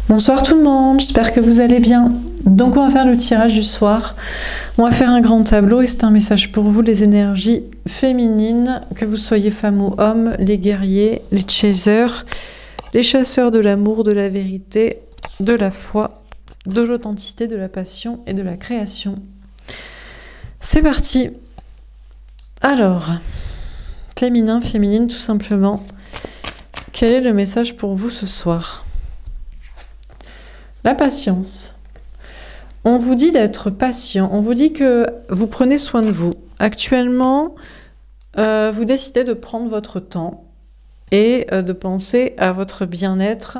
Bonsoir tout le monde, j'espère que vous allez bien. Donc on va faire le tirage du soir. On va faire un grand tableau et c'est un message pour vous, les énergies féminines, que vous soyez femme ou homme, les guerriers, les chasers, les chasseurs de l'amour, de la vérité, de la foi, de l'authenticité, de la passion et de la création. C'est parti. Alors, féminin, féminine tout simplement. Quel est le message pour vous ce soir ? La patience. On vous dit d'être patient, on vous dit que vous prenez soin de vous. Actuellement, vous décidez de prendre votre temps et de penser à votre bien-être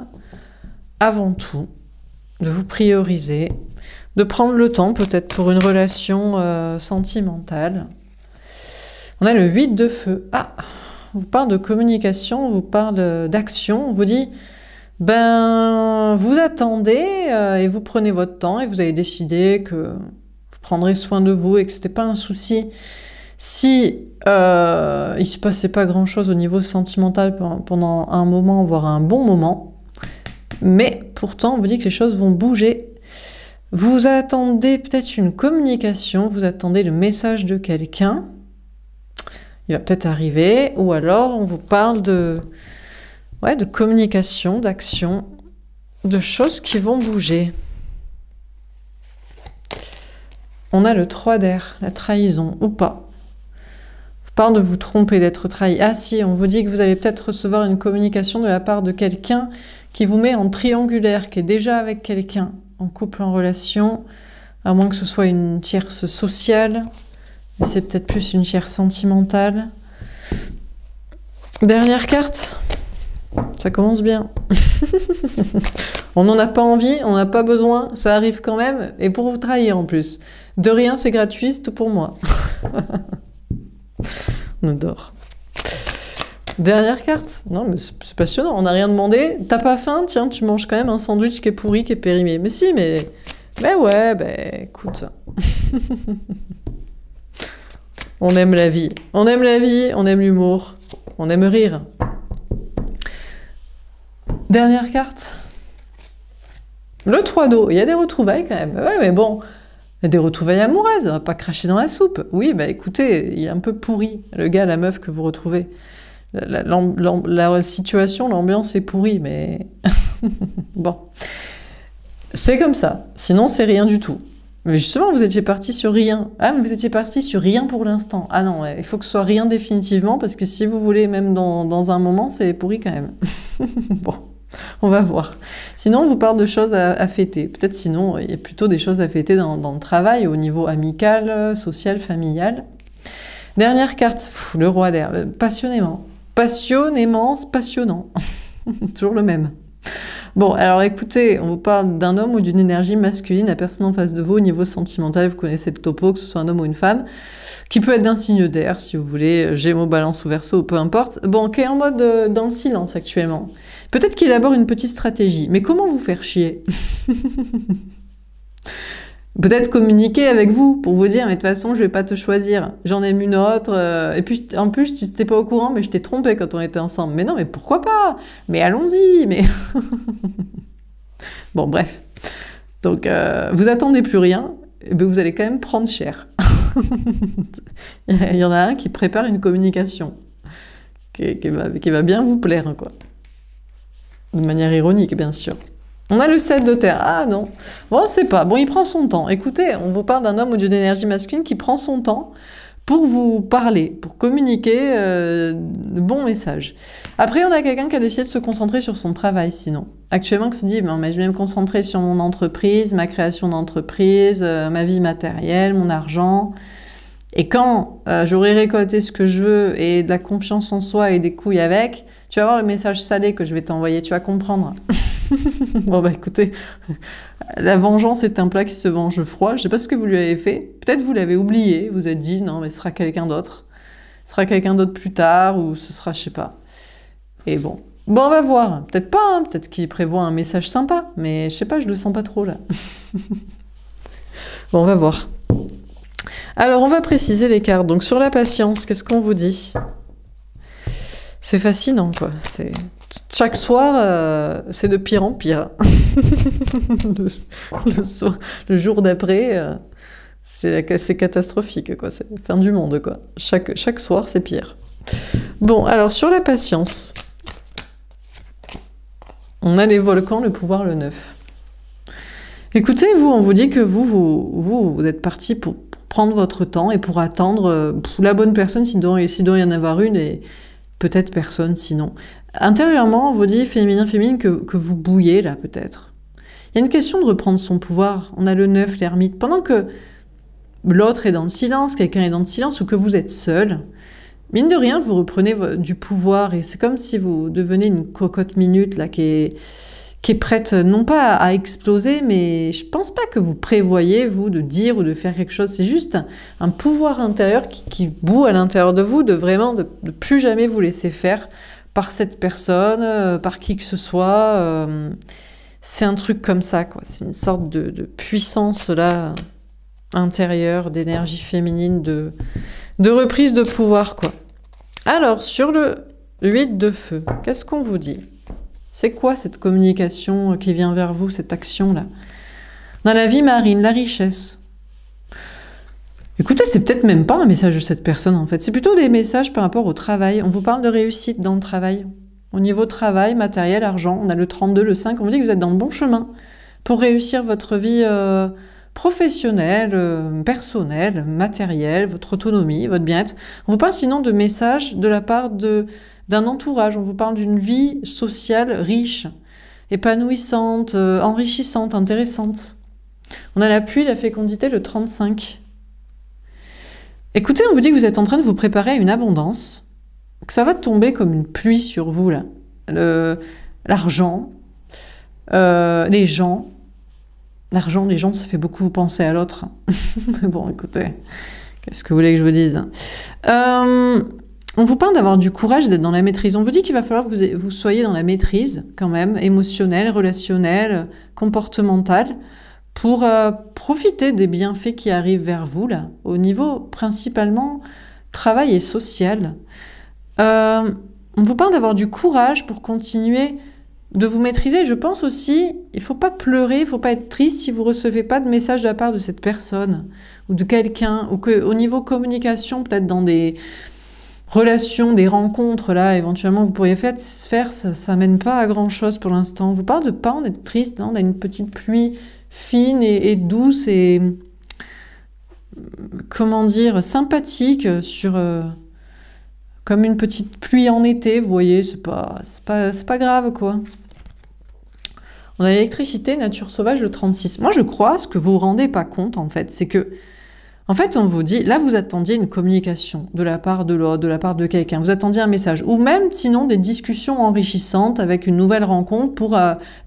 avant tout, de vous prioriser, de prendre le temps peut-être pour une relation sentimentale. On a le 8 de feu. Ah, on vous parle de communication, on vous parle d'action, on vous dit... vous attendez et vous prenez votre temps et vous avez décidé que vous prendrez soin de vous et que c'était pas un souci si il se passait pas grand chose au niveau sentimental pendant un moment, voire un bon moment. Mais pourtant, on vous dit que les choses vont bouger. Vous attendez peut-être une communication, vous attendez le message de quelqu'un. Il va peut-être arriver, ou alors on vous parle de communication, d'action, de choses qui vont bouger. On a le 3 d'air, la trahison, ou pas. On parle de vous tromper, d'être trahi. Ah si, on vous dit que vous allez peut-être recevoir une communication de la part de quelqu'un qui vous met en triangulaire, qui est déjà avec quelqu'un, en couple, en relation, à moins que ce soit une tierce sociale, mais c'est peut-être plus une tierce sentimentale. Dernière carte. Ça commence bien. On n'en a pas envie, on n'a pas besoin, ça arrive quand même, et pour vous trahir en plus. De rien, c'est gratuit, c'est tout pour moi. On adore. Dernière carte. Non, mais c'est passionnant, on n'a rien demandé. T'as pas faim? Tiens, tu manges quand même un sandwich qui est pourri, qui est périmé. Mais si, mais ouais, écoute. On aime la vie. On aime la vie, on aime l'humour, on aime rire. Dernière carte. Le 3 d'eau. Il y a des retrouvailles quand même. Ouais, mais bon, il y a des retrouvailles amoureuses. On va pas cracher dans la soupe. Oui, écoutez, il est un peu pourri, le gars, la meuf que vous retrouvez. La situation, l'ambiance est pourrie, mais... bon. C'est comme ça. Sinon, c'est rien du tout. Mais justement, vous étiez parti sur rien. Ah, mais vous étiez parti sur rien pour l'instant. Ah non, il faut que ce soit rien définitivement, parce que si vous voulez, même dans un moment, c'est pourri quand même. Bon. On va voir. Sinon, on vous parle de choses à fêter. Peut-être sinon, il y a plutôt des choses à fêter dans le travail, au niveau amical, social, familial. Dernière carte, le roi d'air. Passionnément. Passionnément, c'est passionnant. Toujours le même. Bon, alors écoutez, on vous parle d'un homme ou d'une énergie masculine, la personne en face de vous, au niveau sentimental, vous connaissez le topo, que ce soit un homme ou une femme, qui peut être d'un signe d'air, si vous voulez, Gémeaux, Balance ou Verseau, peu importe, bon, qui est en mode dans le silence actuellement. Peut-être qu'il élabore une petite stratégie, mais comment vous faire chier? Peut-être communiquer avec vous, pour vous dire, mais de toute façon, je vais pas te choisir, j'en aime une autre, et puis en plus, tu n'étais pas au courant, mais je t'ai trompé quand on était ensemble. Mais non, mais pourquoi pas? Mais allons-y, mais... Bon, bref. Donc, vous attendez plus rien, et bien vous allez quand même prendre cher. Il y en a un qui prépare une communication, qui va bien vous plaire, quoi. De manière ironique, bien sûr. On a le 7 de terre. Ah non. Bon, c'est pas. Bon, il prend son temps. Écoutez, on vous parle d'un homme ou d'une énergie masculine qui prend son temps pour vous parler, pour communiquer de bons messages. Après, on a quelqu'un qui a décidé de se concentrer sur son travail, sinon. Actuellement, qui se dit, bon, mais je vais me concentrer sur mon entreprise, ma création d'entreprise, ma vie matérielle, mon argent. Et quand j'aurai récolté ce que je veux et de la confiance en soi et des couilles avec, tu vas voir le message salé que je vais t'envoyer, tu vas comprendre. Bon écoutez, la vengeance est un plat qui se venge froid. Je sais pas ce que vous lui avez fait. Peut-être vous l'avez oublié, vous êtes dit non mais ce sera quelqu'un d'autre. Ce sera quelqu'un d'autre plus tard ou ce sera je sais pas. Et bon, on va voir. Peut-être pas, hein. Peut-être qu'il prévoit un message sympa, mais je sais pas, je le sens pas trop là. Bon, on va voir. Alors on va préciser les cartes. Donc sur la patience, qu'est-ce qu'on vous dit? C'est fascinant quoi. Chaque soir, c'est de pire en pire. Le jour d'après, c'est catastrophique, quoi. C'est la fin du monde, quoi. Chaque soir, c'est pire. Bon, alors sur la patience, on a les volcans, le pouvoir, le 9. Écoutez, vous, on vous dit que vous êtes parti pour prendre votre temps et pour attendre la bonne personne, s'il doit y en avoir une, et peut-être personne sinon. Intérieurement, on vous dit, féminin, que vous bouillez là, peut-être. Il y a une question de reprendre son pouvoir. On a le 9, l'ermite. Pendant que l'autre est dans le silence, quelqu'un est dans le silence, ou que vous êtes seul, mine de rien, vous reprenez du pouvoir, et c'est comme si vous deveniez une cocotte minute là, qui est prête, non pas à exploser, mais je pense pas que vous prévoyez, vous, de dire ou de faire quelque chose. C'est juste un pouvoir intérieur qui bout à l'intérieur de vous, de vraiment de plus jamais vous laisser faire par cette personne, par qui que ce soit. C'est un truc comme ça, quoi. C'est une sorte de puissance là intérieure, d'énergie féminine, de reprise de pouvoir, quoi. Alors, sur le 8 de feu, qu'est-ce qu'on vous dit? C'est quoi cette communication qui vient vers vous, cette action-là? Dans la vie marine, la richesse. Écoutez, c'est peut-être même pas un message de cette personne, en fait. C'est plutôt des messages par rapport au travail. On vous parle de réussite dans le travail. Au niveau travail, matériel, argent, on a le 32, le 5. On vous dit que vous êtes dans le bon chemin pour réussir votre vie professionnelle, personnelle, matérielle, votre autonomie, votre bien-être. On vous parle sinon de messages de la part d'un entourage. On vous parle d'une vie sociale riche, épanouissante, enrichissante, intéressante. On a la pluie, la fécondité, le 35. Écoutez, on vous dit que vous êtes en train de vous préparer à une abondance, que ça va tomber comme une pluie sur vous, là. L'argent, les gens. L'argent, les gens, ça fait beaucoup penser à l'autre. Mais bon, écoutez, qu'est-ce que vous voulez que je vous dise? On vous parle d'avoir du courage et d'être dans la maîtrise. On vous dit qu'il va falloir que vous soyez dans la maîtrise, quand même, émotionnelle, relationnelle, comportementale, pour profiter des bienfaits qui arrivent vers vous, là, au niveau principalement travail et social. On vous parle d'avoir du courage pour continuer de vous maîtriser. Je pense aussi, il ne faut pas pleurer, il ne faut pas être triste si vous ne recevez pas de message de la part de cette personne ou de quelqu'un, ou qu'au niveau communication, peut-être dans des relations, des rencontres, là, éventuellement, vous pourriez faire ça mène pas à grand-chose pour l'instant. On vous parle de pas en être triste, non? On a une petite pluie fine et douce et, comment dire, sympathique sur... comme une petite pluie en été, vous voyez, c'est pas grave, quoi. On a l'électricité, nature sauvage, le 36. Moi, je crois, ce que vous vous rendez pas compte, en fait, c'est que, en fait, on vous dit, là, vous attendiez une communication de la part de l'autre, de la part de quelqu'un, vous attendiez un message, ou même, sinon, des discussions enrichissantes avec une nouvelle rencontre pour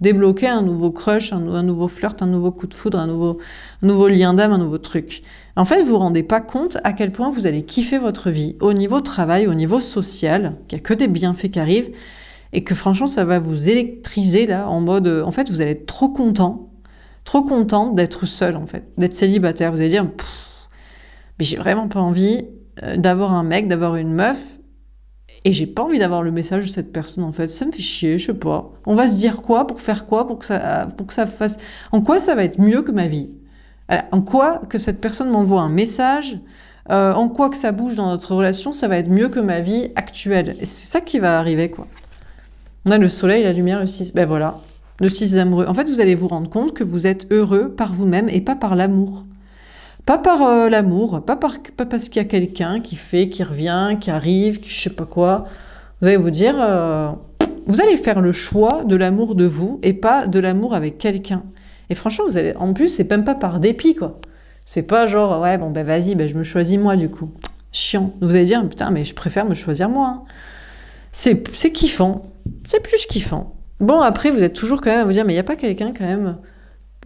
débloquer un nouveau crush, un nouveau flirt, un nouveau coup de foudre, un nouveau lien d'âme, un nouveau truc. En fait, vous vous rendez pas compte à quel point vous allez kiffer votre vie, au niveau travail, au niveau social, qu'il n'y a que des bienfaits qui arrivent, et que franchement, ça va vous électriser, là, en mode, en fait, vous allez être trop content d'être seul, en fait, d'être célibataire. Vous allez dire, mais j'ai vraiment pas envie d'avoir un mec, d'avoir une meuf, et j'ai pas envie d'avoir le message de cette personne, en fait. Ça me fait chier, je sais pas. On va se dire quoi, pour faire quoi, pour que ça fasse... En quoi ça va être mieux que ma vie? En quoi que cette personne m'envoie un message, en quoi que ça bouge dans notre relation, ça va être mieux que ma vie actuelle. Et c'est ça qui va arriver, quoi. On a le soleil, la lumière, le 6. Ben voilà, le 6 d'amoureux. En fait, vous allez vous rendre compte que vous êtes heureux par vous-même et pas par l'amour. Pas par l'amour, pas parce qu'il y a quelqu'un qui fait, qui revient, qui arrive, qui je sais pas quoi. Vous allez vous dire, vous allez faire le choix de l'amour de vous et pas de l'amour avec quelqu'un. Et franchement, vous allez, en plus, c'est même pas par dépit, quoi. C'est pas genre, ouais, bon, ben vas-y, ben, je me choisis moi, du coup. Chiant. Vous allez dire, putain, mais je préfère me choisir moi. Hein. C'est kiffant. C'est plus kiffant. Bon, après, vous êtes toujours quand même à vous dire, mais il n'y a pas quelqu'un quand même.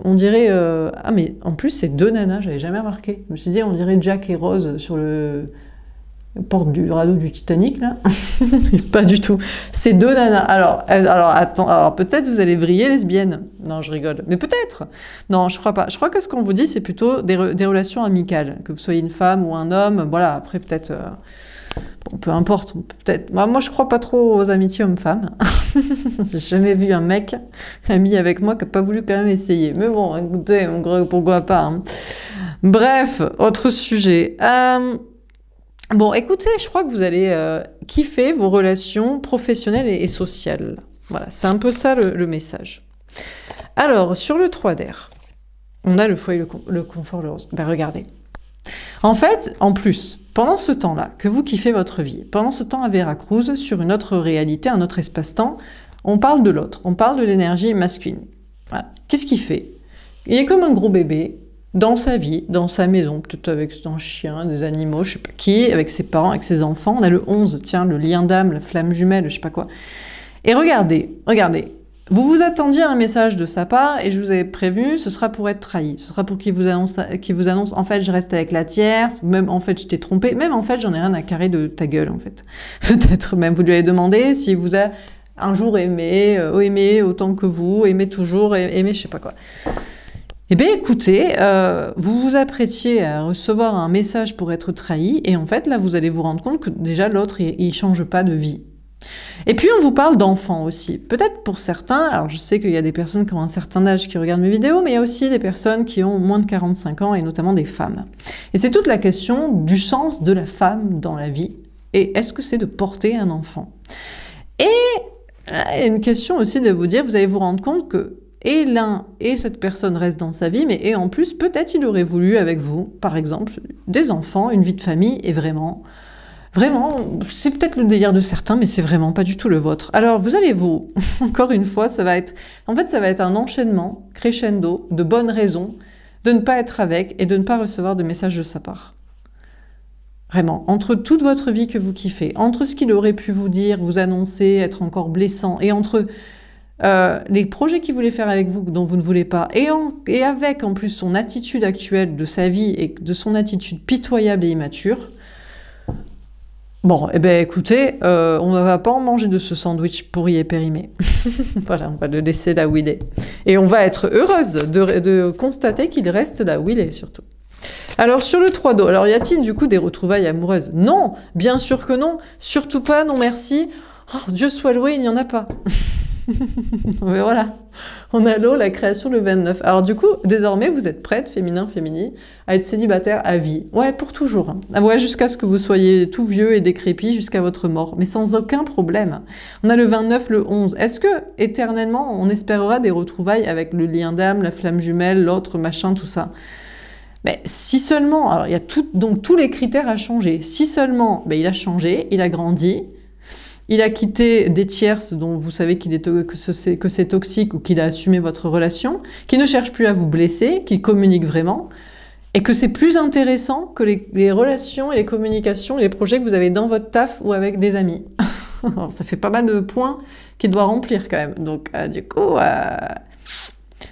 On dirait... Ah, mais en plus, c'est deux nanas, j'avais jamais remarqué. Je me suis dit, on dirait Jack et Rose sur le porte du radeau du Titanic, là. Pas du tout. C'est deux nanas. Alors attends, alors peut-être vous allez vriller lesbienne. Non, je rigole. Mais peut-être. Non, je crois pas. Je crois que ce qu'on vous dit, c'est plutôt des relations amicales. Que vous soyez une femme ou un homme. Voilà, après peut-être... Bon, peu importe, peut-être. Moi, je crois pas trop aux amitiés hommes-femmes. J'ai jamais vu un mec ami avec moi qui a pas voulu quand même essayer. Mais bon, écoutez, pourquoi pas. Hein. Bref, autre sujet. Bon, écoutez, je crois que vous allez kiffer vos relations professionnelles et sociales. Voilà, c'est un peu ça le message. Alors, sur le 3 d'air, on a le foyer, le confort, le rose. Ben, regardez. En fait, en plus, pendant ce temps-là, que vous kiffez votre vie, pendant ce temps à Veracruz, sur une autre réalité, un autre espace-temps, on parle de l'autre, on parle de l'énergie masculine. Voilà. Qu'est-ce qu'il fait? Il est comme un gros bébé, dans sa vie, dans sa maison, peut-être avec un chien, des animaux, je sais pas qui, avec ses parents, avec ses enfants. On a le 11, tiens, le lien d'âme, la flamme jumelle, je sais pas quoi. Et regardez, vous vous attendiez à un message de sa part et je vous avais prévenu, ce sera pour être trahi. Ce sera pour qu'il vous annonce, en fait, je reste avec la tierce, même en fait, je t'ai trompé, même en fait, j'en ai rien à carrer de ta gueule, en fait. Peut-être même, vous lui avez demandé s'il vous a un jour aimé, aimé autant que vous, aimé toujours, aimé je sais pas quoi. Eh bien, écoutez, vous vous apprêtiez à recevoir un message pour être trahi, et en fait, là, vous allez vous rendre compte que déjà, l'autre, il change pas de vie. Et puis, on vous parle d'enfants aussi. Peut-être pour certains, alors je sais qu'il y a des personnes qui ont un certain âge qui regardent mes vidéos, mais il y a aussi des personnes qui ont moins de 45 ans, et notamment des femmes. Et c'est toute la question du sens de la femme dans la vie, et est-ce que c'est de porter un enfant? Et il y a une question aussi de vous dire, vous allez vous rendre compte que et l'un et cette personne reste dans sa vie, mais et en plus, peut-être il aurait voulu avec vous, par exemple, des enfants, une vie de famille, et vraiment, c'est peut-être le délire de certains, mais c'est vraiment pas du tout le vôtre. Alors, vous allez encore une fois, ça va être un enchaînement, crescendo, de bonnes raisons de ne pas être avec et de ne pas recevoir de message de sa part. Vraiment, entre toute votre vie que vous kiffez, entre ce qu'il aurait pu vous dire, vous annoncer, être encore blessant, et entre les projets qu'il voulait faire avec vous, dont vous ne voulez pas, et avec en plus son attitude actuelle de sa vie et de son attitude pitoyable et immature, bon, eh ben écoutez, on ne va pas en manger de ce sandwich pourri et périmé. Voilà, on va le laisser là où il est. Et on va être heureuse de constater qu'il reste là où il est, surtout. Alors, sur le 3 d'eau, alors y a-t-il du coup des retrouvailles amoureuses? Non, bien sûr que non, surtout pas, non merci. Oh, Dieu soit loué, il n'y en a pas. Mais voilà, on a l'eau, la création le 29. Alors du coup, désormais, vous êtes prête, féminin, féminine, à être célibataire à vie. Ouais, pour toujours. Hein. Ouais, jusqu'à ce que vous soyez tout vieux et décrépit, jusqu'à votre mort. Mais sans aucun problème. On a le 29, le 11. Est-ce que, éternellement, on espérera des retrouvailles avec le lien d'âme, la flamme jumelle, l'autre, machin, tout ça? Mais si seulement, alors il y a donc tous les critères à changer. Si seulement, ben, il a changé, il a grandi, il a quitté des tierces dont vous savez que c'est toxique ou qu'il a assumé votre relation, qu'il ne cherche plus à vous blesser, qu'il communique vraiment, et que c'est plus intéressant que les relations et les communications et les projets que vous avez dans votre taf ou avec des amis. Alors, ça fait pas mal de points qu'il doit remplir quand même. Donc, du coup,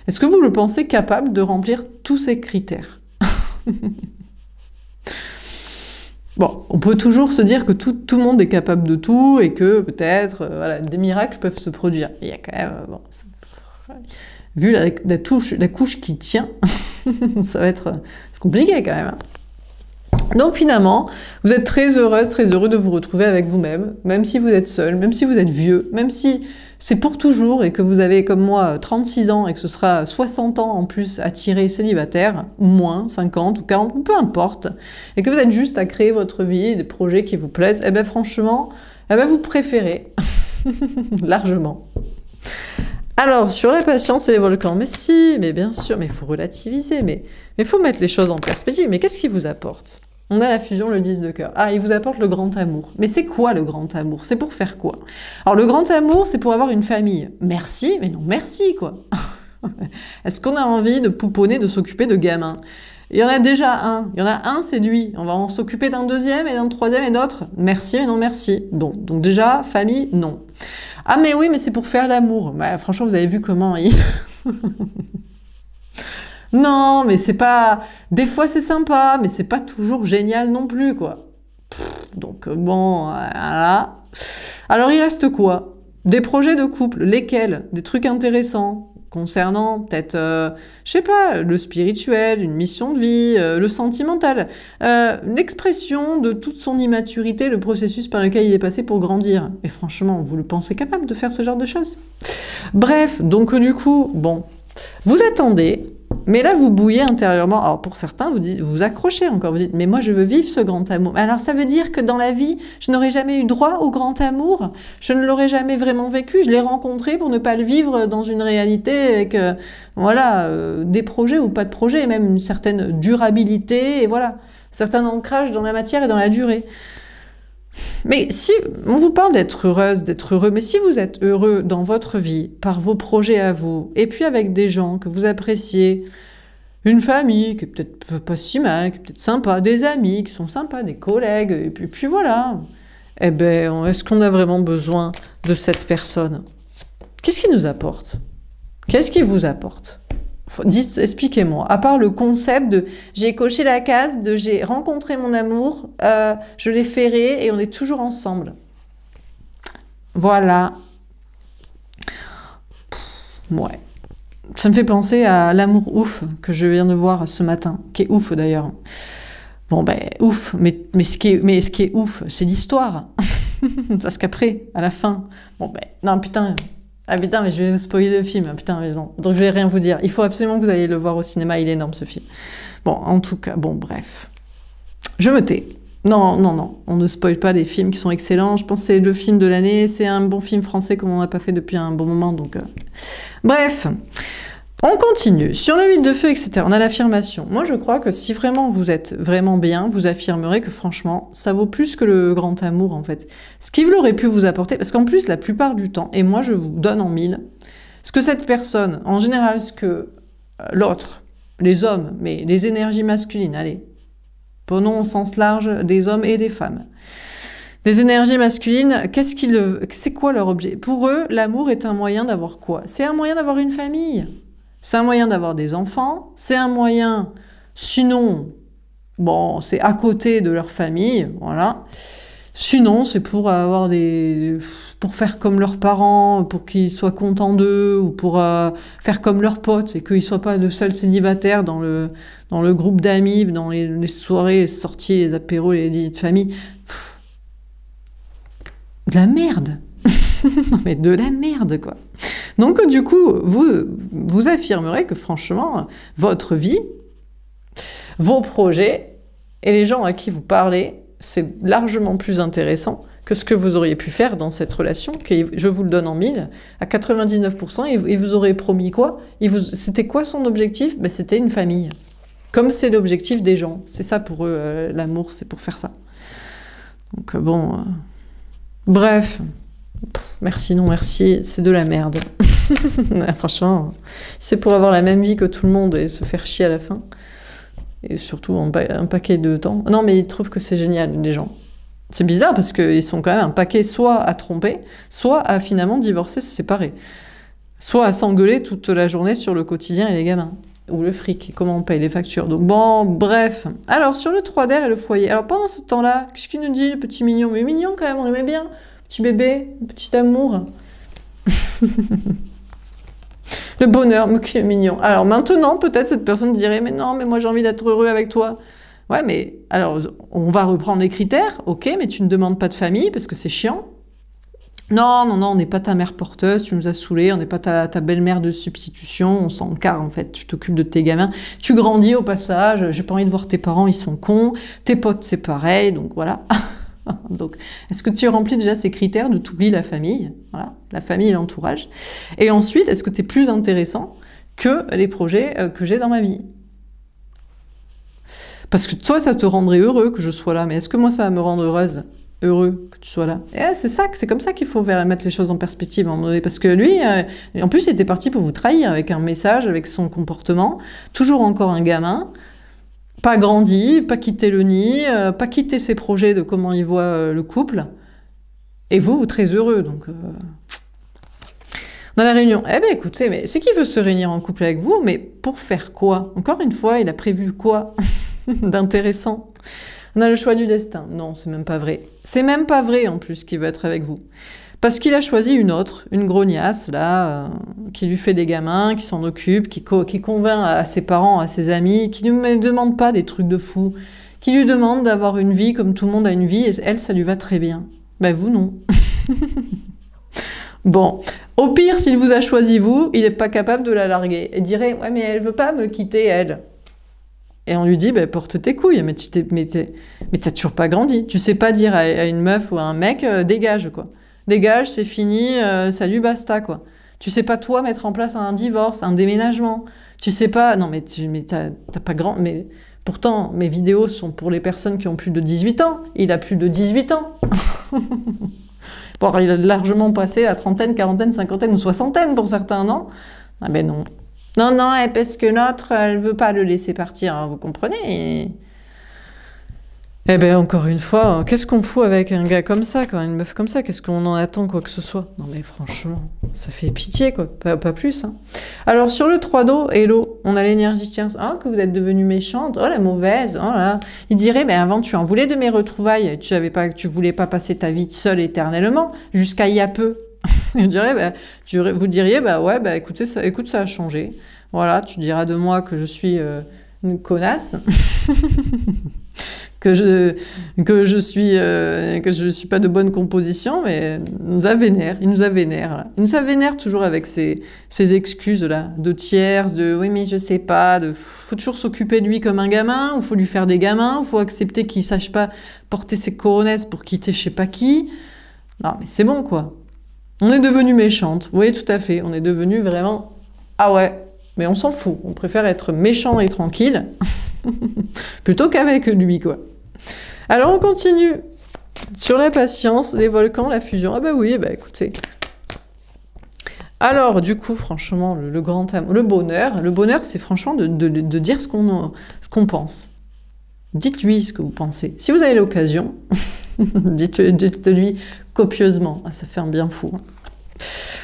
est-ce que vous le pensez capable de remplir tous ces critères? Bon, on peut toujours se dire que tout le monde est capable de tout et que peut-être voilà, des miracles peuvent se produire. Il y a quand même, bon, vu la couche qui tient, ça va être compliqué quand même. Hein. Donc finalement, vous êtes très heureuse, très heureux de vous retrouver avec vous-même, même si vous êtes seul, même si vous êtes vieux, même si c'est pour toujours et que vous avez comme moi 36 ans et que ce sera 60 ans en plus à tirer célibataire, ou moins, 50 ou 40, ou peu importe, et que vous êtes juste à créer votre vie, des projets qui vous plaisent, et bien franchement, vous préférez largement. Alors, sur la patience et les volcans, mais si, mais bien sûr, mais il faut relativiser, mais il faut mettre les choses en perspective. Mais qu'est-ce qui vous apporte? On a la fusion, le 10 de cœur. Ah, il vous apporte le grand amour. Mais c'est quoi le grand amour? C'est pour faire quoi? Alors, le grand amour, c'est pour avoir une famille. Merci, mais non merci, quoi. Est-ce qu'on a envie de pouponner, de s'occuper de gamins? Il y en a déjà un. Il y en a un, c'est lui. On va en s'occuper d'un deuxième et d'un troisième et d'autres. Merci, mais non merci. Donc déjà, famille, non. Ah, mais oui, mais c'est pour faire l'amour. Bah, franchement, vous avez vu comment il... Non, mais c'est pas... Des fois, c'est sympa, mais c'est pas toujours génial non plus, quoi. Donc, bon, voilà. Alors, il reste quoi? Des projets de couple. Lesquels? Des trucs intéressants. concernant peut-être, je sais pas, le spirituel, une mission de vie, le sentimental, l'expression de toute son immaturité, le processus par lequel il est passé pour grandir. Et franchement, vous le pensez capable de faire ce genre de choses? Bref, donc du coup, bon, vous attendez, mais là vous bouillez intérieurement. Alors pour certains, vous accrochez encore, vous dites, mais moi je veux vivre ce grand amour. Alors ça veut dire que dans la vie, je n'aurais jamais eu droit au grand amour, je ne l'aurais jamais vraiment vécu, je l'ai rencontré pour ne pas le vivre dans une réalité avec, voilà, des projets ou pas de projets, et même une certaine durabilité, et voilà, un certain ancrage dans la matière et dans la durée. Mais si on vous parle d'être heureuse, d'être heureux, mais si vous êtes heureux dans votre vie, par vos projets à vous, et puis avec des gens que vous appréciez, une famille qui est peut-être pas si mal, qui est peut-être sympa, des amis qui sont sympas, des collègues, et puis voilà, eh ben, est-ce qu'on a vraiment besoin de cette personne? Qu'est-ce qui nous apporte? Qu'est-ce qui vous apporte? Expliquez-moi, à part le concept de j'ai coché la case, de j'ai rencontré mon amour, je l'ai ferré et on est toujours ensemble. Voilà. Ouais. Ça me fait penser à l'amour ouf que je viens de voir ce matin, qui est ouf d'ailleurs. Bon ben ouf, mais ce qui est ouf, c'est l'histoire. Parce qu'après, à la fin, bon ben non putain. Ah putain, mais je vais vous spoiler le film, putain, mais non. Donc je vais rien vous dire. Il faut absolument que vous alliez le voir au cinéma, il est énorme ce film. Bon, en tout cas, bon, bref. Je me tais. Non, non, non, on ne spoile pas les films qui sont excellents. Je pense que c'est le film de l'année, c'est un bon film français comme on n'a pas fait depuis un bon moment, donc... Bref, on continue. Sur le 8 de feu, etc., on a l'affirmation. Moi, je crois que si vraiment vous êtes vraiment bien, vous affirmerez que franchement, ça vaut plus que le grand amour, en fait. Ce qu'il aurait pu vous apporter, parce qu'en plus, la plupart du temps, et moi, je vous donne en mille, ce que cette personne, en général, ce que l'autre, les hommes, mais les énergies masculines, allez, prenons au sens large des hommes et des femmes. Des énergies masculines, c'est quoi leur objet? Pour eux, l'amour est un moyen d'avoir quoi? C'est un moyen d'avoir une famille. C'est un moyen d'avoir des enfants. C'est un moyen, sinon, bon, c'est à côté de leur famille, voilà. Sinon, c'est pour avoir pour faire comme leurs parents, pour qu'ils soient contents d'eux, ou pour faire comme leurs potes, et qu'ils soient pas le seul célibataire dans le groupe d'amis, dans les soirées, les sorties, les apéros, les dîners de famille. Pff, de la merde. Non mais de la merde, quoi. Donc du coup, vous affirmerez que franchement, votre vie, vos projets, et les gens à qui vous parlez, c'est largement plus intéressant que ce que vous auriez pu faire dans cette relation, que je vous le donne en mille, à 99%, et vous aurez promis quoi? C'était quoi son objectif? Ben, c'était une famille. Comme c'est l'objectif des gens. C'est ça pour eux, l'amour, c'est pour faire ça. Donc bon... Bref, merci, non merci, c'est de la merde. Franchement, c'est pour avoir la même vie que tout le monde et se faire chier à la fin. Et surtout un paquet de temps. Non, mais ils trouvent que c'est génial, les gens. C'est bizarre parce qu'ils sont quand même un paquet soit à tromper, soit à finalement divorcer, se séparer. Soit à s'engueuler toute la journée sur le quotidien et les gamins. Ou le fric, comment on paye les factures. Donc bon, bref. Alors, sur le 3 d'air et le foyer. Alors, pendant ce temps-là, qu'est-ce qu'il nous dit, le petit mignon? Mais mignon quand même, on l'aimait bien. Petit bébé, petit amour. Le bonheur, mais qu'il est mignon. Alors maintenant, peut-être cette personne dirait, mais non, mais moi j'ai envie d'être heureux avec toi. Ouais, mais alors, on va reprendre les critères. Ok, mais tu ne demandes pas de famille parce que c'est chiant. Non, non, non, on n'est pas ta mère porteuse, tu nous as saoulés, on n'est pas ta belle-mère de substitution, on s'en carre en fait, je t'occupe de tes gamins. Tu grandis au passage, j'ai pas envie de voir tes parents, ils sont cons, tes potes c'est pareil, donc voilà. Donc, est-ce que tu remplis déjà ces critères de t'oublier la famille, voilà, la famille et l'entourage? Et ensuite, est-ce que tu es plus intéressant que les projets que j'ai dans ma vie? Parce que toi, ça te rendrait heureux que je sois là, mais est-ce que moi, ça va me rendre heureuse? Heureux que tu sois là. Et c'est comme ça qu'il faut mettre les choses en perspective à un moment donné, parce que lui, en plus, il était parti pour vous trahir avec un message, avec son comportement, toujours encore un gamin, pas grandi, pas quitté le nid, pas quitté ses projets de comment il voit le couple, et vous très heureux, donc... Dans la réunion, eh bien écoutez, mais c'est qui veut se réunir en couple avec vous, mais pour faire quoi? Encore une fois, il a prévu quoi d'intéressant? On a le choix du destin. Non, c'est même pas vrai. C'est même pas vrai, en plus, qu'il veut être avec vous. Parce qu'il a choisi une autre, une grognasse, là, qui lui fait des gamins, qui s'en occupe, qui convainc à ses parents, à ses amis, qui ne demande pas des trucs de fou, qui lui demande d'avoir une vie comme tout le monde a une vie, et elle, ça lui va très bien. Ben vous, non. Bon, au pire, s'il vous a choisi vous, il n'est pas capable de la larguer. Il dirait, ouais, mais elle veut pas me quitter, elle. Et on lui dit, ben, porte tes couilles, mais t'as toujours pas grandi. Tu sais pas dire à une meuf ou à un mec, dégage, quoi. Dégage, c'est fini, salut, basta, quoi. Tu sais pas, toi, mettre en place un divorce, un déménagement. Tu sais pas, non, mais t'as pas grand... Mais pourtant, mes vidéos sont pour les personnes qui ont plus de 18 ans. Il a plus de 18 ans. Bon, il a largement passé la trentaine, quarantaine, cinquantaine ou soixantaine pour certains, non? Ah ben non. Non, non, parce que l'autre, elle veut pas le laisser partir, hein, vous comprenez? Eh ben, encore une fois, qu'est-ce qu'on fout avec un gars comme ça, quoi, une meuf comme ça? Qu'est-ce qu'on en attend, quoi que ce soit? Non mais franchement, ça fait pitié, quoi, pas plus. Hein. Alors, sur le 3 d'eau, hello, on a l'énergie, tiens, ah, que vous êtes devenue méchante, oh la mauvaise, oh là. Il dirait, mais avant, tu en voulais de mes retrouvailles, tu voulais pas passer ta vie seule éternellement, jusqu'à il y a peu. Je dirais, bah, vous diriez, bah ouais, bah écoute, ça a changé. Voilà, tu diras de moi que je suis une connasse, que je suis pas de bonne composition, mais il nous a vénère. Il nous a vénère toujours avec ces excuses là, de tierces, de oui mais je sais pas, faut toujours s'occuper de lui comme un gamin, ou faut lui faire des gamins, ou faut accepter qu'il sache pas porter ses coronesses pour quitter je sais pas qui. Non mais c'est bon quoi. On est devenu méchante, oui tout à fait, on est devenu vraiment... Ah ouais, mais on s'en fout, on préfère être méchant et tranquille, plutôt qu'avec lui, quoi. Alors on continue, sur la patience, les volcans, la fusion, ah bah oui, bah écoutez. Alors du coup, franchement, le grand amour, le bonheur c'est franchement de dire ce qu'on pense. Dites-lui ce que vous pensez. Si vous avez l'occasion, dites-lui copieusement. Ah, ça fait un bien fou. Hein.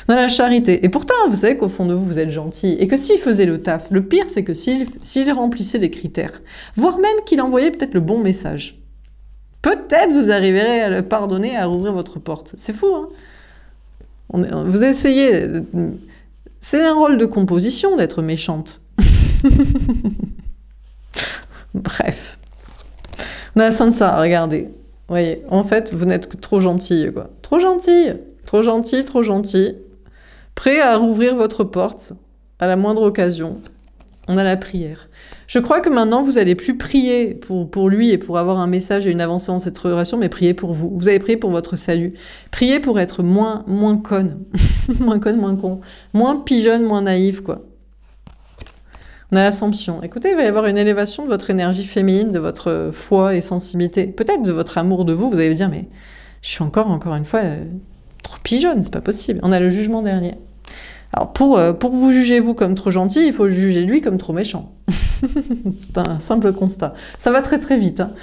On a la charité. Et pourtant, vous savez qu'au fond de vous, vous êtes gentil. Et que s'il faisait le taf, le pire, c'est que s'il remplissait les critères, voire même qu'il envoyait peut-être le bon message, peut-être vous arriverez à le pardonner, à rouvrir votre porte. C'est fou, hein? Vous essayez... C'est un rôle de composition d'être méchante. Bref. On a Sansa, regardez. Vous voyez, en fait, vous n'êtes que trop gentille, quoi. Trop gentille. Trop gentil, trop gentil. Prêt à rouvrir votre porte à la moindre occasion. On a la prière. Je crois que maintenant, vous n'allez plus prier pour lui et pour avoir un message et une avancée dans cette relation, mais prier pour vous. Vous allez prier pour votre salut. Prier pour être moins conne. moins conne, moins con. Moins pigeonne, moins naïve, quoi. On a l'Assomption. Écoutez, il va y avoir une élévation de votre énergie féminine, de votre foi et sensibilité. Peut-être de votre amour de vous. Vous allez vous dire, mais je suis encore une fois, trop pigeonne, c'est pas possible. On a le Jugement dernier. Alors, pour vous juger, vous, comme trop gentil, il faut juger lui comme trop méchant. C'est un simple constat. Ça va très très vite. Hein.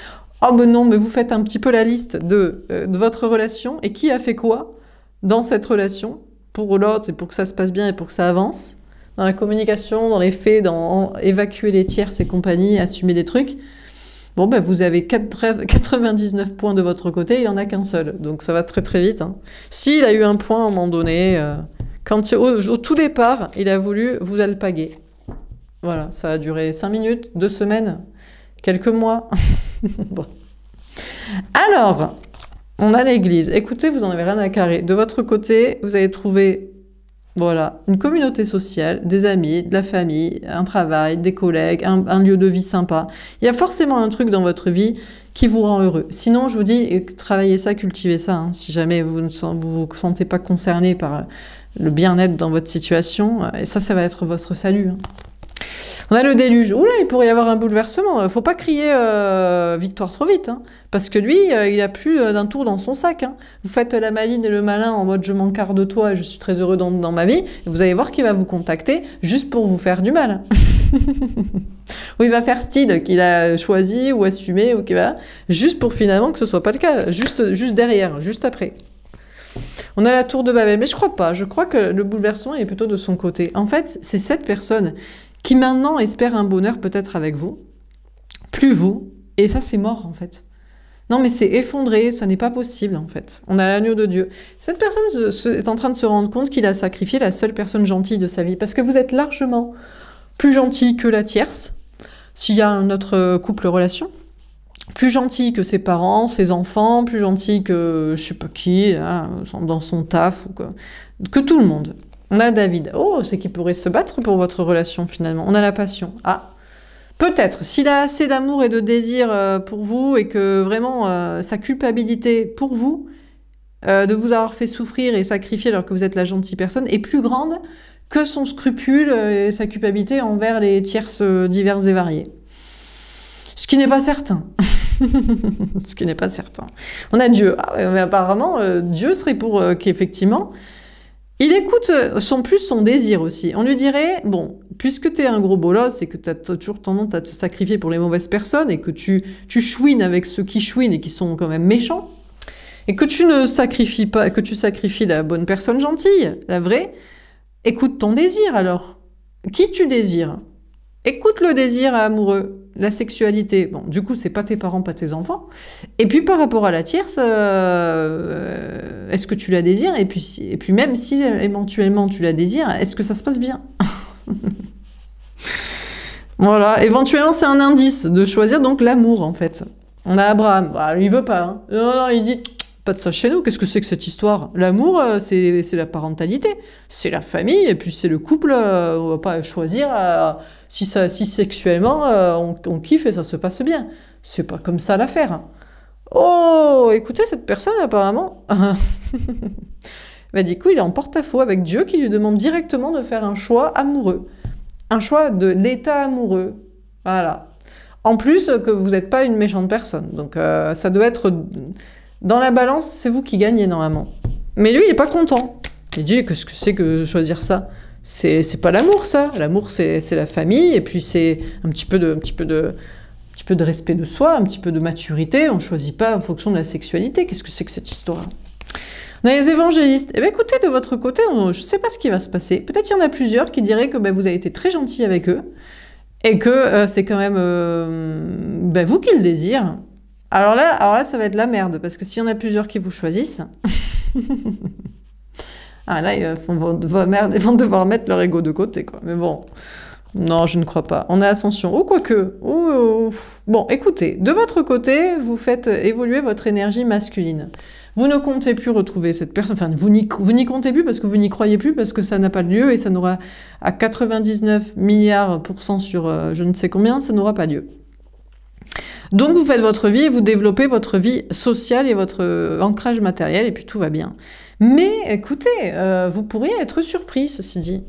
Oh ben non, mais vous faites un petit peu la liste de votre relation et qui a fait quoi dans cette relation pour l'autre et pour que ça se passe bien et pour que ça avance. Dans la communication, dans les faits, dans évacuer les tierces et compagnie, assumer des trucs. Bon, ben vous avez 99 points de votre côté, il en a qu'un seul. Donc ça va très très vite. Hein. S'il a eu un point à un moment donné... Quand au tout départ, il a voulu vous alpaguer. Voilà, ça a duré 5 minutes, 2 semaines, quelques mois. Bon. Alors, on a l'église. Écoutez, vous n'en avez rien à carrer. De votre côté, vous avez trouvé voilà, une communauté sociale, des amis, de la famille, un travail, des collègues, un lieu de vie sympa. Il y a forcément un truc dans votre vie qui vous rend heureux. Sinon, je vous dis, travaillez ça, cultivez ça. Hein, si jamais vous ne vous sentez pas concerné par... le bien-être dans votre situation, et ça va être votre salut. Hein. On a le déluge. Oula, il pourrait y avoir un bouleversement. Faut pas crier victoire trop vite, hein, parce que lui, il a plus d'un tour dans son sac. Hein. Vous faites la maline et le malin en mode je m'encarre de toi et je suis très heureux dans ma vie, et vous allez voir qu'il va vous contacter juste pour vous faire du mal. Ou il va faire style qu'il a choisi ou assumé, ou qu'il va juste pour finalement que ce soit pas le cas, juste derrière, juste après. On a la tour de Babel, mais je crois pas. Je crois que le bouleversement est plutôt de son côté. En fait, c'est cette personne qui maintenant espère un bonheur peut-être avec vous, plus vous, et ça c'est mort en fait. Non, mais c'est effondré, ça n'est pas possible, en fait. On a l'agneau de Dieu. Cette personne est en train de se rendre compte qu'il a sacrifié la seule personne gentille de sa vie, parce que vous êtes largement plus gentil que la tierce, s'il y a un autre couple relation, plus gentil que ses parents, ses enfants, plus gentil que je sais pas qui, là, dans son taf, ou que tout le monde. On a David. Oh, c'est qu'il pourrait se battre pour votre relation, finalement. On a la passion. Ah, peut-être, s'il a assez d'amour et de désir pour vous, et que vraiment sa culpabilité pour vous, de vous avoir fait souffrir et sacrifier alors que vous êtes la gentille personne, est plus grande que son scrupule et sa culpabilité envers les tierces diverses et variées. Ce qui n'est pas certain. Ce qui n'est pas certain. On a Dieu. Ah ouais, mais apparemment, Dieu serait pour qu'effectivement, il écoute son désir aussi. On lui dirait, bon, puisque t'es un gros bolos et que t'as toujours tendance à te sacrifier pour les mauvaises personnes et que tu chouines avec ceux qui chouinent et qui sont quand même méchants, et que tu ne sacrifies pas, que tu sacrifies la bonne personne gentille, la vraie, écoute ton désir alors. Qui tu désires? Écoute le désir amoureux, la sexualité. Bon, du coup, c'est pas tes parents, pas tes enfants. Et puis, par rapport à la tierce, est-ce que tu la désires? Et puis même si éventuellement tu la désires, est-ce que ça se passe bien? Voilà, éventuellement, c'est un indice de choisir donc l'amour, en fait. On a Abraham. Bah, lui, il veut pas. Hein. Non, il dit... Pas de ça chez nous, qu'est-ce que c'est que cette histoire? L'amour, c'est la parentalité, c'est la famille, et puis c'est le couple, on va pas choisir si sexuellement on kiffe et ça se passe bien. C'est pas comme ça l'affaire. Oh, écoutez, cette personne apparemment, bah, du coup il est en porte-à-faux avec Dieu qui lui demande directement de faire un choix amoureux. Un choix de l'état amoureux. Voilà. En plus que vous n'êtes pas une méchante personne, donc ça doit être... Dans la balance, c'est vous qui gagnez normalement. Mais lui, il est pas content. Il dit, qu'est-ce que c'est que de choisir ça? C'est pas l'amour, ça. L'amour, c'est la famille, et puis c'est un petit peu de respect de soi, un petit peu de maturité. On choisit pas en fonction de la sexualité. Qu'est-ce que c'est que cette histoire? On a les évangélistes. Eh bien, écoutez, de votre côté, je sais pas ce qui va se passer. Peut-être il y en a plusieurs qui diraient que vous avez été très gentil avec eux, et que c'est quand même vous qui le désirez. Alors là, ça va être la merde, parce que s'il y en a plusieurs qui vous choisissent, ah là, ils vont devoir mettre leur ego de côté, quoi. Mais bon, non, je ne crois pas. On a Ascension, ou quoique. Bon, écoutez, de votre côté, vous faites évoluer votre énergie masculine. Vous ne comptez plus retrouver cette personne, enfin, vous n'y comptez plus parce que vous n'y croyez plus, parce que ça n'a pas lieu, et ça n'aura, à 99 milliards % sur je ne sais combien, ça n'aura pas lieu. Donc vous faites votre vie et vous développez votre vie sociale et votre ancrage matériel et puis tout va bien. Mais écoutez, vous pourriez être surpris, ceci dit.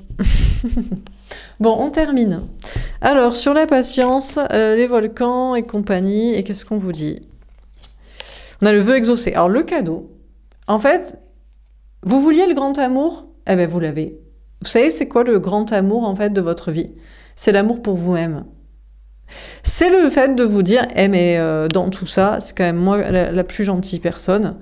Bon, on termine. Alors, sur la patience, les volcans et compagnie, et qu'est-ce qu'on vous dit? On a le vœu exaucé. Alors, le cadeau, en fait, vous vouliez le grand amour? Eh bien, vous l'avez. Vous savez, c'est quoi le grand amour, en fait, de votre vie? C'est l'amour pour vous-même. C'est le fait de vous dire, mais dans tout ça, c'est quand même moi la plus gentille personne.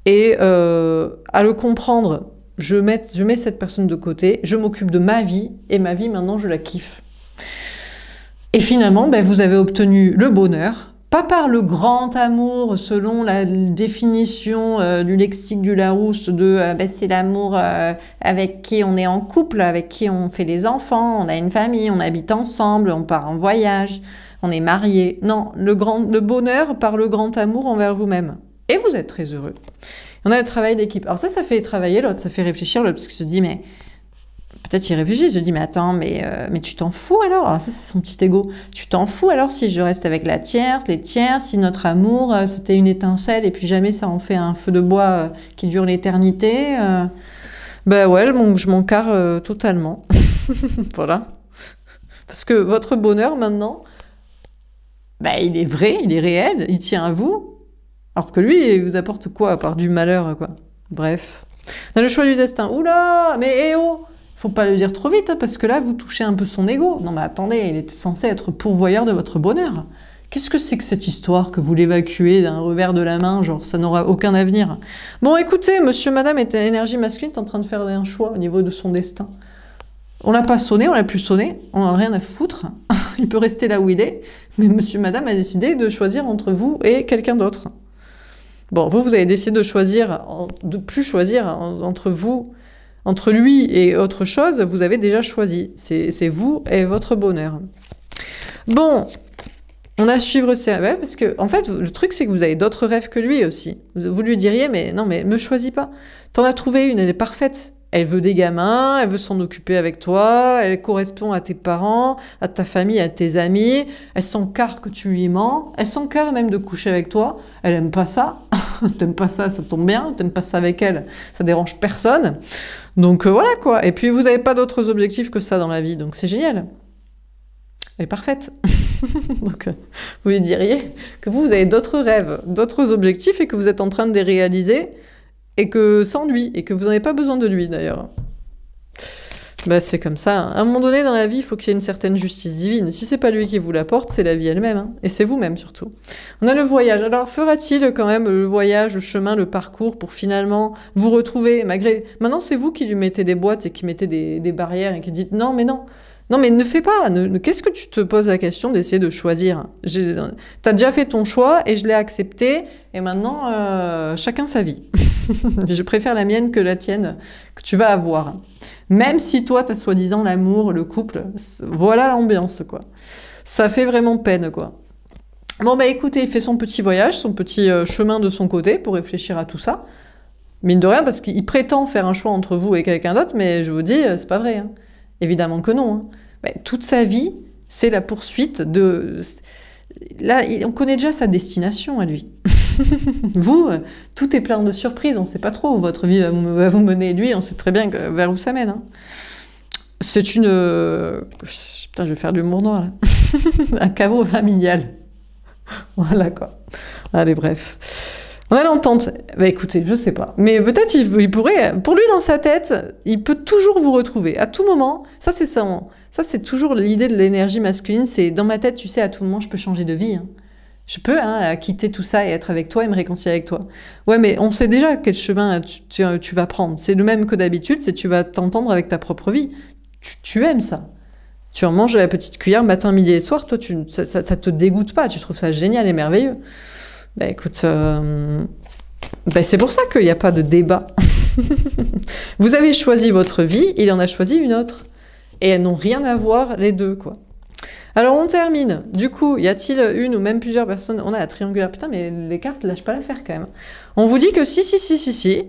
Et à le comprendre, je mets cette personne de côté, je m'occupe de ma vie, et ma vie, maintenant, je la kiffe. Et finalement, vous avez obtenu le bonheur, pas par le grand amour, selon la définition du lexique du Larousse, de c'est l'amour avec qui on est en couple, avec qui on fait des enfants, on a une famille, on habite ensemble, on part en voyage, on est mariés. Non, le bonheur par le grand amour envers vous-même. Et vous êtes très heureux. On a le travail d'équipe. Alors ça fait travailler l'autre, ça fait réfléchir l'autre, parce qu'il se dit, mais... Peut-être il réfléchit, il se dit, mais attends, mais tu t'en fous alors? Alors ça, c'est son petit ego. Tu t'en fous alors si je reste avec la tierce, les tierces, si notre amour, c'était une étincelle, et puis jamais ça en fait un feu de bois qui dure l'éternité? Ouais, je m'en carre totalement. Voilà. Parce que votre bonheur, maintenant, il est vrai, il est réel, il tient à vous. Alors que lui, il vous apporte quoi, à part du malheur, quoi. Bref. On a le choix du destin. Oula, mais faut pas le dire trop vite, hein, parce que là, vous touchez un peu son ego. Non mais attendez, il était censé être pourvoyeur de votre bonheur. Qu'est-ce que c'est que cette histoire que vous l'évacuez d'un revers de la main, genre ça n'aura aucun avenir? Bon, écoutez, monsieur, madame énergie masculine est en train de faire un choix au niveau de son destin. On l'a pas sonné, on l'a plus sonné, on n'a rien à foutre. Il peut rester là où il est, mais monsieur, madame a décidé de choisir entre vous et quelqu'un d'autre. Bon, vous avez décidé de choisir, de plus choisir entre vous, entre lui et autre chose, vous avez déjà choisi. C'est vous et votre bonheur. Bon, on a à suivre ces rêves, parce que, en fait, le truc, c'est que vous avez d'autres rêves que lui aussi. Vous lui diriez, mais non, mais me choisis pas. T'en as trouvé une, elle est parfaite. Elle veut des gamins, elle veut s'en occuper avec toi, elle correspond à tes parents, à ta famille, à tes amis, elle s'encarre que tu lui mens, elle s'encarre même de coucher avec toi, elle aime pas ça, t'aimes pas ça, ça tombe bien, t'aimes pas ça avec elle, ça dérange personne. Donc voilà quoi, et puis vous n'avez pas d'autres objectifs que ça dans la vie, donc c'est génial. Elle est parfaite. Donc vous lui diriez que vous avez d'autres rêves, d'autres objectifs et que vous êtes en train de les réaliser, et que sans lui, et que vous n'avez pas besoin de lui d'ailleurs. Bah c'est comme ça. À un moment donné dans la vie, il faut qu'il y ait une certaine justice divine. Si c'est pas lui qui vous l'apporte, c'est la vie elle-même, hein. Et c'est vous-même surtout. On a le voyage. Alors fera-t-il quand même le voyage, le chemin, le parcours pour finalement vous retrouver malgré... Maintenant c'est vous qui lui mettez des boîtes et qui mettez des barrières et qui dites non mais non. Non mais ne fais pas, qu'est-ce que tu te poses la question d'essayer de choisir? T'as déjà fait ton choix et je l'ai accepté et maintenant chacun sa vie. Je préfère la mienne que la tienne que tu vas avoir. Même si toi t'as soi-disant l'amour, le couple, voilà l'ambiance quoi. Ça fait vraiment peine quoi. Bon bah écoutez, il fait son petit voyage, son petit chemin de son côté pour réfléchir à tout ça. Mine de rien parce qu'il prétend faire un choix entre vous et quelqu'un d'autre, mais je vous dis, c'est pas vrai, hein. Évidemment que non. Hein. Mais toute sa vie, c'est la poursuite de... Là, on connaît déjà sa destination à lui. Vous, tout est plein de surprises. On ne sait pas trop où votre vie va vous mener. Lui, on sait très bien vers où ça mène. Hein. C'est une... Putain, je vais faire de l'humour noir, là. Un caveau familial. Voilà, quoi. Allez, bref. On a l'entente. Bah écoutez, je sais pas. Mais peut-être il pourrait, pour lui dans sa tête, il peut toujours vous retrouver. À tout moment, ça c'est ça. Ça c'est toujours l'idée de l'énergie masculine, c'est dans ma tête, tu sais, à tout moment, je peux changer de vie. Hein. Je peux quitter tout ça et être avec toi et me réconcilier avec toi. Ouais, mais on sait déjà quel chemin tu vas prendre. C'est le même que d'habitude, c'est tu vas t'entendre avec ta propre vie. Tu aimes ça. Tu en manges à la petite cuillère matin, midi et soir, toi, ça te dégoûte pas, tu trouves ça génial et merveilleux. Bah écoute, c'est pour ça qu'il n'y a pas de débat. Vous avez choisi votre vie, il en a choisi une autre. Et elles n'ont rien à voir, les deux, quoi. Alors on termine. Du coup, y a-t-il une ou même plusieurs personnes... On a la triangulaire. Putain, mais les cartes, lâchent pas l'affaire, quand même. On vous dit que si. Il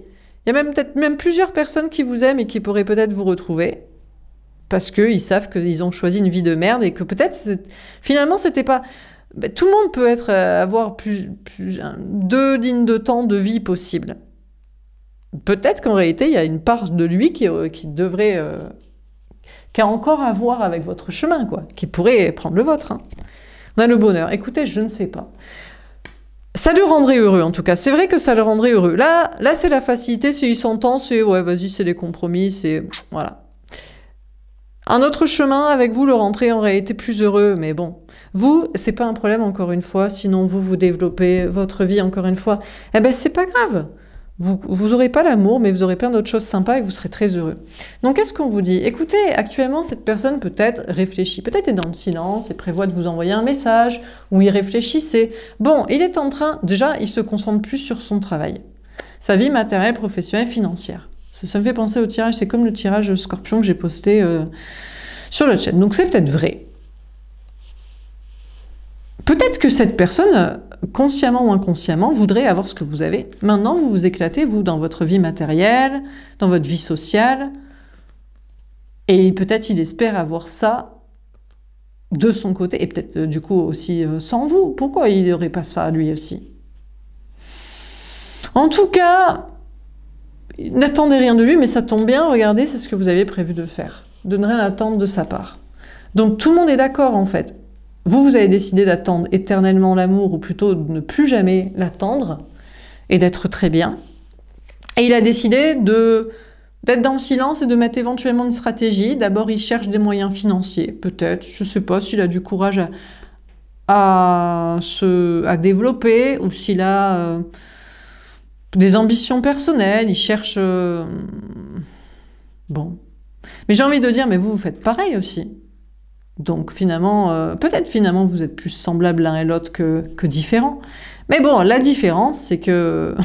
y a peut-être même plusieurs personnes qui vous aiment et qui pourraient peut-être vous retrouver. Parce qu'ils savent qu'ils ont choisi une vie de merde et que peut-être, finalement, c'était pas... tout le monde peut avoir deux lignes de temps de vie possibles. Peut-être qu'en réalité, il y a une part de lui qui devrait... qui a encore à voir avec votre chemin, quoi. Qui pourrait prendre le vôtre. Hein. On a le bonheur. Écoutez, je ne sais pas. Ça le rendrait heureux, en tout cas. C'est vrai que ça le rendrait heureux. Là c'est la facilité, c'est il s'entend, c'est ouais, vas-y, c'est des compromis, c'est... Voilà. Un autre chemin avec vous le rendrait en réalité plus heureux, mais bon. Vous, c'est pas un problème encore une fois, sinon vous développez votre vie encore une fois. Eh ben c'est pas grave. Vous aurez pas l'amour, mais vous aurez plein d'autres choses sympas et vous serez très heureux. Donc qu'est-ce qu'on vous dit? Écoutez, actuellement cette personne peut-être réfléchit, peut-être est dans le silence et prévoit de vous envoyer un message, ou il réfléchissait. Bon, il est en train, déjà il se concentre plus sur son travail. Sa vie matérielle, professionnelle, financière. Ça me fait penser au tirage, c'est comme le tirage Scorpion que j'ai posté sur le chat. Donc c'est peut-être vrai. Peut-être que cette personne, consciemment ou inconsciemment, voudrait avoir ce que vous avez. Maintenant, vous vous éclatez, vous, dans votre vie matérielle, dans votre vie sociale. Et peut-être il espère avoir ça de son côté. Et peut-être, du coup, aussi sans vous. Pourquoi il n'aurait pas ça, lui aussi? En tout cas... N'attendez rien de lui, mais ça tombe bien, regardez, c'est ce que vous aviez prévu de faire. De ne rien attendre de sa part. Donc tout le monde est d'accord en fait. Vous avez décidé d'attendre éternellement l'amour, ou plutôt de ne plus jamais l'attendre, et d'être très bien. Et il a décidé d'être dans le silence et de mettre éventuellement une stratégie. D'abord, il cherche des moyens financiers, peut-être. Je ne sais pas s'il a du courage à développer, ou s'il a... des ambitions personnelles, il cherche... Bon. Mais j'ai envie de dire, mais vous faites pareil aussi. Donc finalement, peut-être finalement vous êtes plus semblables l'un et l'autre que différents. Mais bon, la différence, c'est que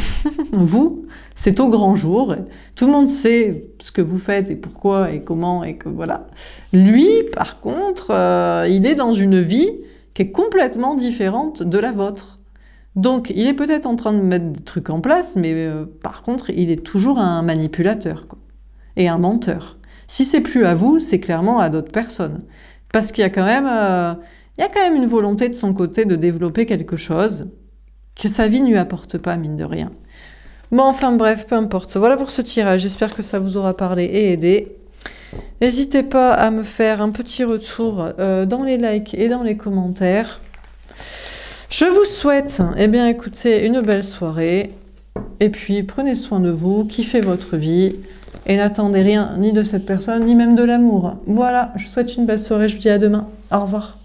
vous, c'est au grand jour. Tout le monde sait ce que vous faites et pourquoi et comment et que voilà. Lui, par contre, il est dans une vie qui est complètement différente de la vôtre. Donc, il est peut-être en train de mettre des trucs en place, mais par contre, il est toujours un manipulateur, quoi, et un menteur. Si c'est plus à vous, c'est clairement à d'autres personnes. Parce qu'il y a quand même, une volonté de son côté de développer quelque chose que sa vie ne lui apporte pas, mine de rien. Bon, enfin bref, peu importe. Voilà pour ce tirage. J'espère que ça vous aura parlé et aidé. N'hésitez pas à me faire un petit retour dans les likes et dans les commentaires. Je vous souhaite, eh bien, écoutez, une belle soirée. Et puis, prenez soin de vous, kiffez votre vie. Et n'attendez rien ni de cette personne, ni même de l'amour. Voilà, je vous souhaite une belle soirée. Je vous dis à demain. Au revoir.